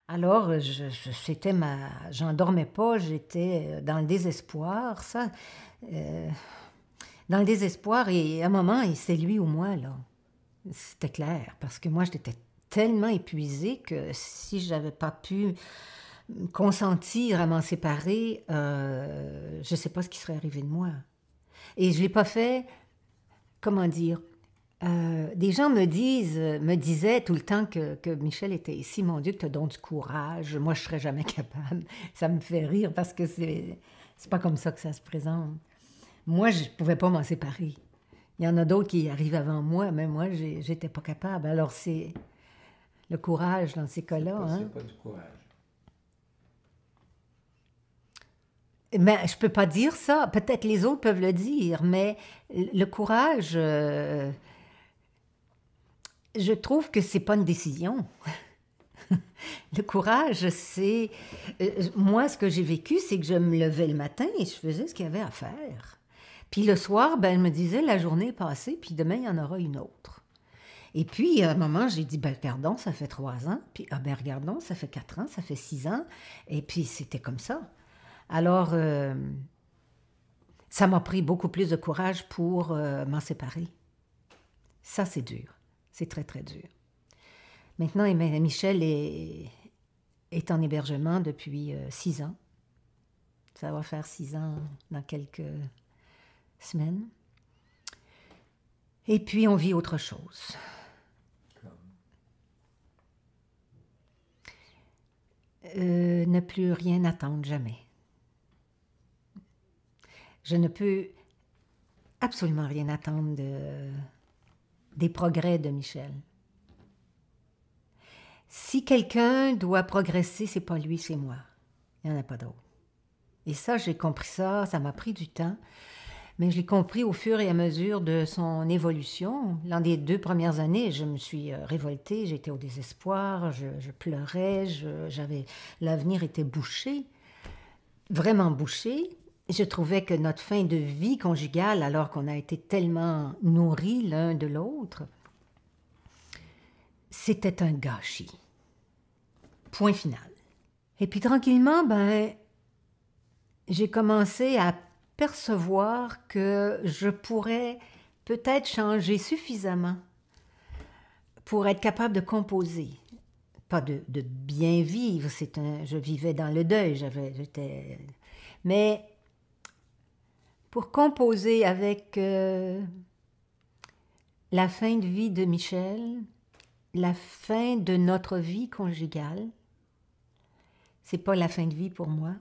Alors, c'était j'en dormais pas, j'étais dans le désespoir, euh, dans le désespoir, et à un moment, et c'est lui ou moi, là. C'était clair, parce que moi, j'étais tellement épuisée que si j'avais pas pu consentir à m'en séparer, je sais pas ce qui serait arrivé de moi. Et je l'ai pas fait, comment dire, des gens me disaient tout le temps que Michel était ici. Mon Dieu, que tu as donc du courage. Moi, je serais jamais capable. Ça me fait rire parce que c'est pas comme ça que ça se présente. Moi, je pouvais pas m'en séparer. Il y en a d'autres qui y arrivent avant moi, mais moi, j'étais pas capable. Alors, c'est le courage dans ces cas-là. Hein? C'est pas du courage. Mais je peux pas dire ça. Peut-être les autres peuvent le dire, mais le courage, je trouve que c'est pas une décision. Le courage, c'est... moi, ce que j'ai vécu, c'est que je me levais le matin et je faisais ce qu'il y avait à faire. Puis le soir, ben, elle me disait, la journée est passée, puis demain, il y en aura une autre. Et puis, à un moment, j'ai dit, ben, regardons, ça fait 3 ans. Puis, ah ben, regardons, ça fait 4 ans, ça fait 6 ans. Et puis, c'était comme ça. Alors, ça m'a pris beaucoup plus de courage pour m'en séparer. Ça, c'est dur. C'est très, très dur. Maintenant, Michel est en hébergement depuis 6 ans. Ça va faire 6 ans dans quelques semaines. Et puis, on vit autre chose. Ne plus rien attendre, jamais. Je ne peux absolument rien attendre des progrès de Michel. Si quelqu'un doit progresser, c'est pas lui, c'est moi. Il n'y en a pas d'autre. Et ça, j'ai compris ça, ça m'a pris du temps, mais je l'ai compris au fur et à mesure de son évolution. L'an des 2 premières années, je me suis révoltée, j'étais au désespoir, je pleurais, l'avenir était bouché, vraiment bouché. Je trouvais que notre fin de vie conjugale, alors qu'on a été tellement nourris l'un de l'autre, c'était un gâchis. Point final. Et puis tranquillement, ben, j'ai commencé à percevoir que je pourrais peut-être changer suffisamment pour être capable de composer. Pas de bien vivre, je vivais dans le deuil, mais pour composer avec la fin de vie de Michel, la fin de notre vie conjugale. C'est pas la fin de vie pour moi,